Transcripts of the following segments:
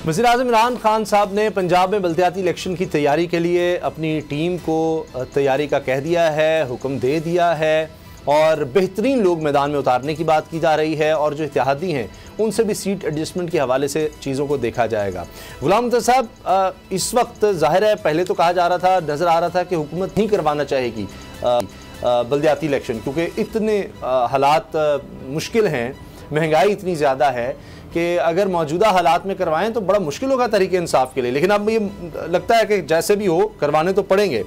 वज़ीर-ए-आज़म इमरान खान साहब ने पंजाब में बल्दियाती इलेक्शन की तैयारी के लिए अपनी टीम को तैयारी का कह दिया है, हुक्म दे दिया है और बेहतरीन लोग मैदान में उतारने की बात की जा रही है और जो इत्तेहादी हैं उनसे भी सीट एडजस्टमेंट के हवाले से चीज़ों को देखा जाएगा। गुलाम मुंतज़र साहब, इस वक्त ज़ाहिर है पहले तो कहा जा रहा था, नज़र आ रहा था कि हुकूमत नहीं करवाना चाहेगी बल्दियाती इलेक्शन, क्योंकि इतने हालात मुश्किल हैं, महंगाई इतनी ज़्यादा है कि अगर मौजूदा हालात में करवाएं तो बड़ा मुश्किल होगा तहरीके इंसाफ के लिए। लेकिन अब ये लगता है कि जैसे भी हो करवाने तो पड़ेंगे।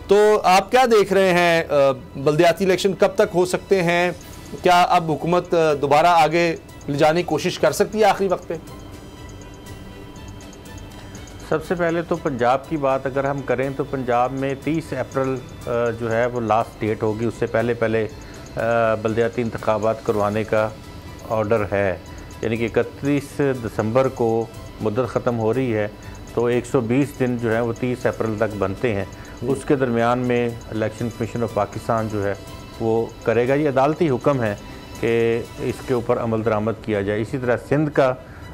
तो आप क्या देख रहे हैं, बल्दियाती इलेक्शन कब तक हो सकते हैं? क्या अब हुकूमत दोबारा आगे ले जाने की कोशिश कर सकती है आखिरी वक्त पे? सबसे पहले तो पंजाब की बात अगर हम करें तो पंजाब में 30 अप्रैल जो है वो लास्ट डेट होगी। उससे पहले बल्दियाती इंतखाबात करवाने का ऑर्डर है, यानी कि 31 दिसंबर को मुद्दत ख़त्म हो रही है, तो 120 दिन जो है वो 30 अप्रैल तक बनते हैं। उसके दरमियान में इलेक्शन कमीशन ऑफ पाकिस्तान जो है वो करेगा। ये अदालती हुक्म है कि इसके ऊपर अमल दरामद किया जाए। इसी तरह सिंध का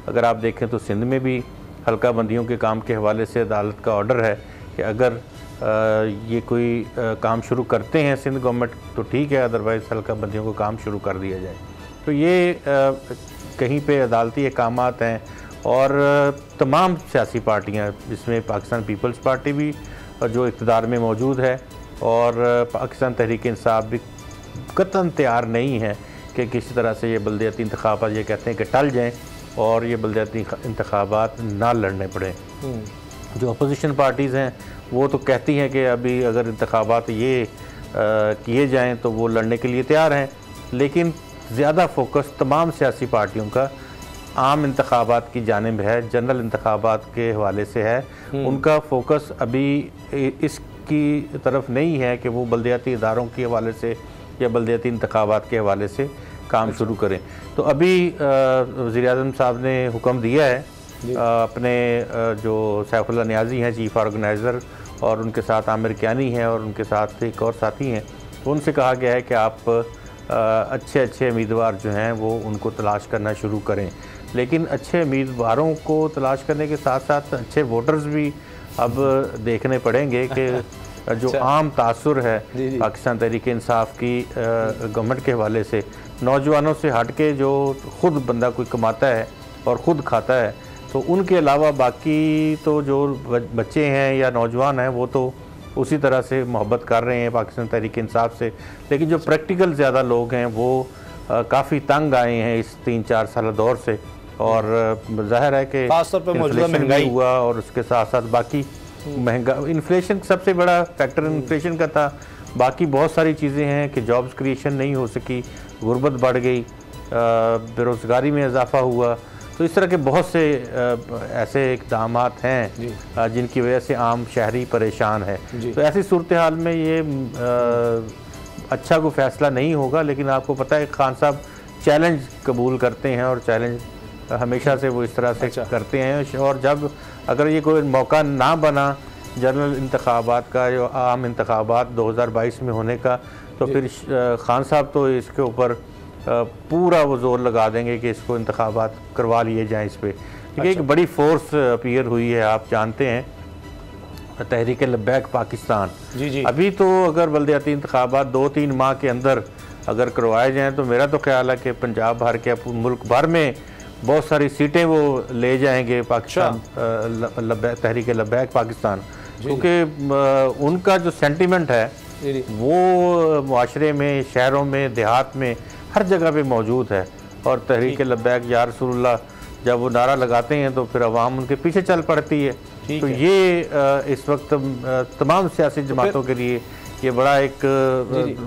अगर आप देखें तो सिंध में भी हल्का बंदियों के काम के हवाले से अदालत का ऑर्डर है कि अगर ये कोई काम शुरू करते हैं सिंध गवर्नमेंट तो ठीक है, अदरवाइज़ हल्का बंदियों को काम शुरू कर दिया जाए। तो ये कहीं पे अदालती अहकामात हैं और तमाम सियासी पार्टियां, जिसमें पाकिस्तान पीपल्स पार्टी भी जो इक़्तिदार में मौजूद है और पाकिस्तान तहरीक इंसाफ भी कतई तैयार नहीं है कि किसी तरह से ये बल्दियाती इंतखाबात, ये कहते हैं कि टल जाएँ और ये बल्दियाती इंतखाबात ना लड़ने पड़े। जो अपोजिशन पार्टीज़ हैं वो तो कहती हैं कि अभी अगर इंतखाबात ये किए जाएँ तो वो लड़ने के लिए तैयार हैं, लेकिन ज़्यादा फोकस तमाम सियासी पार्टियों का आम इंतखाबात की जानिब है, जनरल इंतखाबात के हवाले से है। उनका फोकस अभी इसकी तरफ नहीं है कि वो बल्दियाती इदारों के हवाले से या बल्दियाती इंतखाबात के हवाले से काम शुरू करें। तो अभी वज़ीर-ए-आज़म साहब ने हुक्म दिया है अपने जो सैफुल्लाह नियाज़ी हैं चीफ़ ऑर्गेनाइज़र, और उनके साथ आमिर कियानी हैं और उनके साथ एक और साथी हैं, तो उनसे कहा गया है कि आप अच्छे उम्मीदवार जो हैं वो उनको तलाश करना शुरू करें। लेकिन अच्छे उम्मीदवारों को तलाश करने के साथ साथ अच्छे वोटर्स भी अब देखने पड़ेंगे कि जो आम तासुर है पाकिस्तान तहरीक इंसाफ की गवर्नमेंट के हवाले से, नौजवानों से हट के जो ख़ुद बंदा कोई कमाता है और ख़ुद खाता है, तो उनके अलावा बाकी तो जो बच्चे हैं या नौजवान हैं वो तो उसी तरह से मोहब्बत कर रहे हैं पाकिस्तान तहरीक इंसाफ से। लेकिन जो प्रैक्टिकल ज़्यादा लोग हैं वो काफ़ी तंग आए हैं इस 3-4 साल दौर से, और ज़ाहिर है कि खासतौर पर मौजूदा महंगाई हुआ और उसके साथ साथ बाकी महंगा इन्फ्लेशन सबसे बड़ा फैक्टर इन्फ्लेशन का था। बाकी बहुत सारी चीज़ें हैं कि जॉब्स क्रिएशन नहीं हो सकी, गुर्बत बढ़ गई, बेरोज़गारी में इजाफा हुआ। तो इस तरह के बहुत से ऐसे इक़दामात हैं जिनकी वजह से आम शहरी परेशान है। तो ऐसी सूरत हाल में ये अच्छा कोई फ़ैसला नहीं होगा। लेकिन आपको पता है खान साहब चैलेंज कबूल करते हैं और चैलेंज हमेशा से वो इस तरह से करते हैं, और जब अगर ये कोई मौका ना बना जनरल इंतखाबात का, जो आम इंतखाबात 2022 में होने का, तो फिर खान साहब तो इसके ऊपर पूरा वो जोर लगा देंगे कि इसको इंतखाबात करवा लिए जाएं इस पर। क्योंकि एक बड़ी फोर्स अपीयर हुई है, आप जानते हैं, तहरीक लब्बैक पाकिस्तान। अभी तो अगर बल्दियाती इंतखाबात 2-3 माह के अंदर अगर करवाए जाएँ तो मेरा तो ख्याल है कि पंजाब भर के मुल्क भर में बहुत सारी सीटें वो ले जाएंगे पाकिस्तान तहरीक लब्बैक पाकिस्तान, क्योंकि उनका जो सेंटिमेंट है वो माशरे में, शहरों में, देहात में, हर जगह पे मौजूद है। और तहरीक लब्बैक या रसूलुल्लाह जब वो नारा लगाते हैं तो फिर अवाम उनके पीछे चल पड़ती है। तो ये इस वक्त तमाम सियासी जमातों के लिए ये बड़ा एक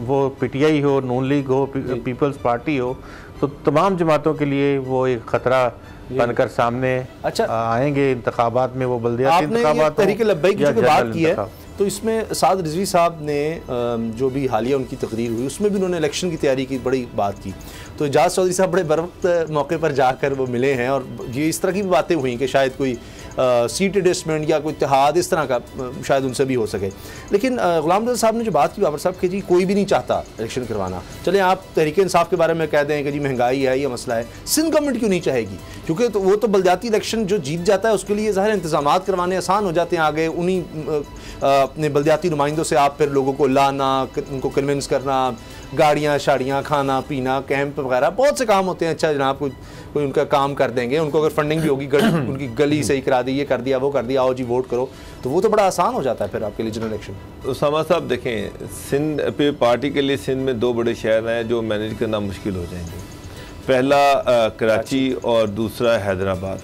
वो PTI हो, नून लीग हो, पीपल्स पार्टी हो, तो तमाम जमातों के लिए वो एक ख़तरा बनकर सामने आएंगे इंतखाबात में। वो बल्दियाती इंतखाबात तहरीक लब्बैक की बात की है, तो इसमें साद रिजवी साहब ने जो भी हालिया उनकी तकरीर हुई उसमें भी उन्होंने इलेक्शन की तैयारी की बड़ी बात की। तो एजाज चौधरी साहब बड़े बर वक्त मौके पर जाकर वो मिले हैं और ये इस तरह की भी बातें हुई कि शायद कोई सीट एडजस्टमेंट या कोई इत्तेहाद इस तरह का शायद उनसे भी हो सके। लेकिन गुलाम रज़ा साहब ने जो बात की बाबर साहब कि जी कोई भी नहीं चाहता इलेक्शन करवाना, चलें आप तहरीक इंसाफ के बारे में कह दें कि जी महंगाई है, ये मसला है, सिंध गवर्नमेंट क्यों नहीं चाहेगी? क्योंकि तो वो तो बलदियाती इलेक्शन जो जीत जाता है उसके लिए ज़ाहिर इंतजाम करवाने आसान हो जाते हैं, आगे उन्हीं अपने बलदियाती नुमाइंदों से आप फिर लोगों को लाना, उनको कन्विंस करना, गाड़ियाँ शाड़ियाँ, खाना पीना, कैंप वगैरह बहुत से काम होते हैं। अच्छा जनाब कोई उनका काम कर देंगे, उनको अगर फंडिंग भी होगी, उनकी गली सही करा दी, ये कर दिया वो कर दिया, आओ जी वोट करो, तो वो तो बड़ा आसान हो जाता है फिर आपके लिए जनरल इलेक्शन। उसामा साहब देखें, सिंध पे पार्टी के लिए सिंध में 2 बड़े शहर हैं जो मैनेज करना मुश्किल हो जाएंगे। पहला कराची और दूसरा हैदराबाद।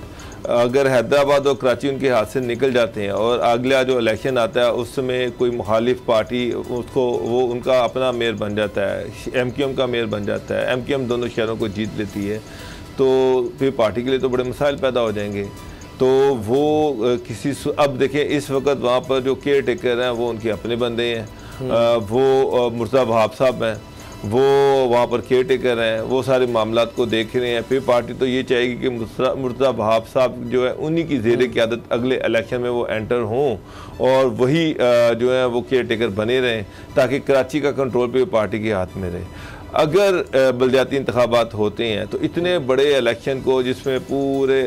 अगर हैदराबाद और कराची उनके हाथ से निकल जाते हैं और अगला जो इलेक्शन आता है उसमें कोई मुखालिफ पार्टी उसको वो उनका अपना मेयर बन जाता है, MQM का मेयर बन जाता है, MQM दोनों शहरों को जीत लेती है, तो फिर पार्टी के लिए तो बड़े मसाइल पैदा हो जाएंगे। तो वो अब देखें इस वक्त वहाँ पर जो केयर टेकर हैं वो उनके अपने बंदे हैं, वो मुर्तज़ा वहाब साहब हैं, वो वहाँ पर केयर टेकर हैं, वो सारे मामलात को देख रहे हैं। फिर पार्टी तो ये चाहेगी कि मुर्तज़ा वहाब साहब जो है उन्हीं की ज़ेर क़यादत अगले इलेक्शन में वो एंटर हों और वही जो है वो केयर टेकर बने रहें ताकि कराची का कंट्रोल भी पार्टी के हाथ में रहे। अगर बलदियाती इंतखाबात होते हैं तो इतने बड़े इलेक्शन को, जिसमें पूरे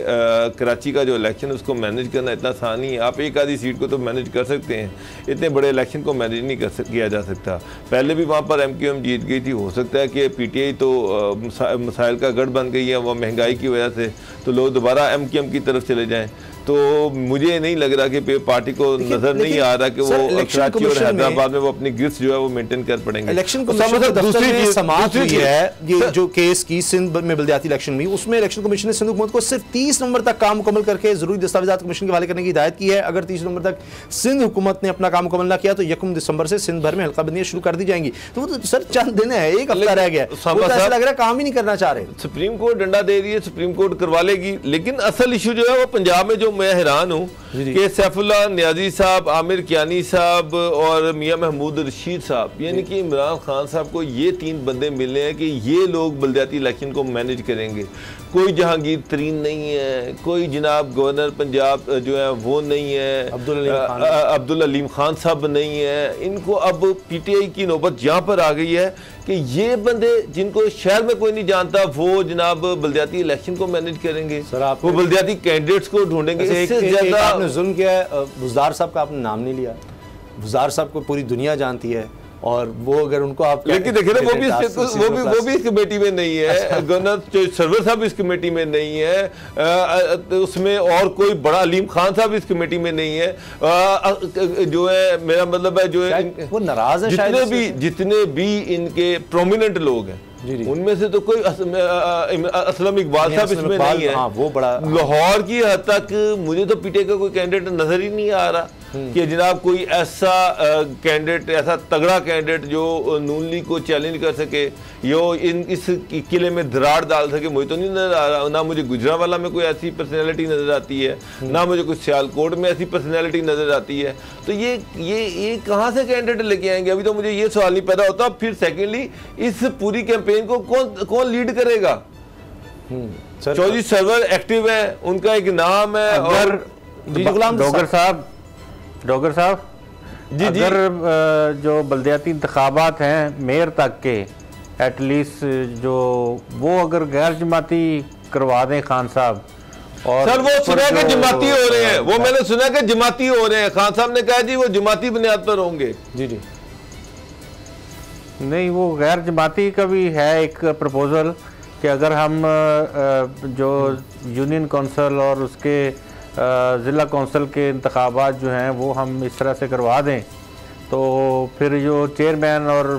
कराची का जो इलेक्शन उसको मैनेज करना इतना आसान नहीं है। आप एक आधी सीट को तो मैनेज कर सकते हैं, इतने बड़े इलेक्शन को मैनेज नहीं किया जा सकता। पहले भी वहाँ पर MQM जीत गई थी, हो सकता है कि PTI तो मसाइल का गढ़ बन गई है वह महंगाई की वजह से, तो लोग दोबारा MQM की तरफ चले जाएँ। तो मुझे नहीं लग रहा कि पार्टी को नजर नहीं आ रहा कि वो कराची और हैदराबाद में वो अपनी ग्रिड्स जो है वो मेंटेन कर पड़ेंगे। इलेक्शन दूसरी चीज समाप्त हुई है, ये जो केस की सिंध में बलदियाती इलेक्शन में, उसमें इलेक्शन कमीशन ने सिंध हुकूमत को सिर्फ 30 नवंबर तक काम मुकम्मल करके जरूरी दस्तावेजात कमीशन के हवाले करने की हिदायत की है। अगर 30 नवंबर तक सिंध हुकूमत ने अपना काम मुकम्मल ना किया तो 1 दिसंबर से सिंध भर में हल्का बंदियां शुरू कर दी जाएंगी। तो वो तो सर चंद दिन है, एक हफ्ता रह गया, ऐसा लग रहा है काम ही नहीं करना चाह रहे। सुप्रीम कोर्ट डंडा दे रही है, सुप्रीम कोर्ट करवा लेगी, लेकिन असल इशू जो है वो पंजाब में, जो मैं हैरान हूँ कि सैफुल्लाह नियाजी साहब, आमिर कियानी साहब और मियां महमूद रशीद साहब, यानी कि इमरान खान साहब को ये 3 बंदे मिले हैं कि ये लोग बलदियाती इलेक्शन को मैनेज करेंगे। कोई जहांगीर तरीन नहीं है, कोई जनाब गवर्नर पंजाब जो है वो नहीं है, अब्दुल अलीम खान साहब नहीं है। इनको अब PTI की नौबत यहाँ पर आ गई है कि ये बंदे जिनको शहर में कोई नहीं जानता वो जनाब बलदियाती इलेक्शन को मैनेज करेंगे, वो बलदियाती कैंडिडेट्स को ढूंढेंगे। इससे ज्यादा आपने जुल्म किया है। बुज़दार साहब का आपने नाम नहीं लिया। बुज़दार साहब को पूरी दुनिया जानती है और वो अगर उनको आप, लेकिन देखिए ना वो भी इस कमेटी में नहीं है, गवर्नर सरवर साहब इस कमेटी में नहीं है, उसमें और कोई बड़ा अलीम खान साहब इस कमेटी में नहीं है, जो है मेरा मतलब है जो है वो नाराज है। जितने भी इनके प्रोमिनेंट लोग हैं उनमें से तो कोई असलम इकबाल साहब इसमें नहीं है। हाँ, वो बड़ा लाहौर की हद तक मुझे तो PTI का कोई कैंडिडेट नजर ही नहीं आ रहा कि जनाब कोई ऐसा कैंडिडेट, ऐसा तगड़ा कैंडिडेट जो नून लीग को चैलेंज कर सके, यो इस किले में दरार डाल सके, मुझे तो नहीं नजर आ रहा। ना मुझे गुजरांवाला में कोई ऐसी पर्सनैलिटी नजर आती है, ना मुझे कोई सियालकोट में ऐसी पर्सनैलिटी नजर आती है। तो ये कहाँ से कैंडिडेट लेके आएंगे? अभी तो मुझे ये सवाल नहीं पैदा होता। फिर सेकेंडली इस पूरी कैंपेन को कौन लीड करेगा? चौधरी सरवर एक्टिव है, उनका एक नाम है, और डॉगर साहब जी अगर जो बलदियाती इंतखाबात हैं मेयर तक के एटलीस्ट जो वो अगर गैर जमाती करवा दें खान साहब, और सर वो सुना कि जमाती हो रहे हैं, वो मैंने सुना कि जमाती हो रहे हैं, खान साहब ने कहा जी वो जमाती बुनियाद पर होंगे। जी नहीं, वो गैर जमाती का भी है एक प्रपोजल कि अगर हम जो यूनियन कौंसिल और उसके ज़िला कौंसिल के इंतखाबात जो हैं वो हम इस तरह से करवा दें तो फिर जो चेयरमैन और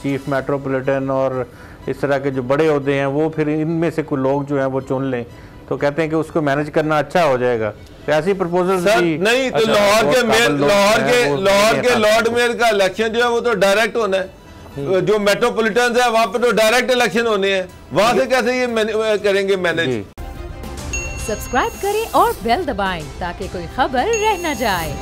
चीफ मेट्रोपॉलिटन और इस तरह के जो बड़े ओहदे हैं वो फिर इनमें से कुछ लोग जो हैं वो चुन लें, तो कहते हैं कि उसको मैनेज करना अच्छा हो जाएगा। तो ऐसी प्रपोजल नहीं तो लाहौर के लॉर्ड मेयर का इलेक्शन जो है वो तो डायरेक्ट होना है, जो मेट्रोपॉलिटन है वहां पे तो डायरेक्ट इलेक्शन होने हैं, वहां से कैसे ये करेंगे मैनेज? सब्सक्राइब करें और बेल दबाएं ताकि कोई खबर रह न जाए।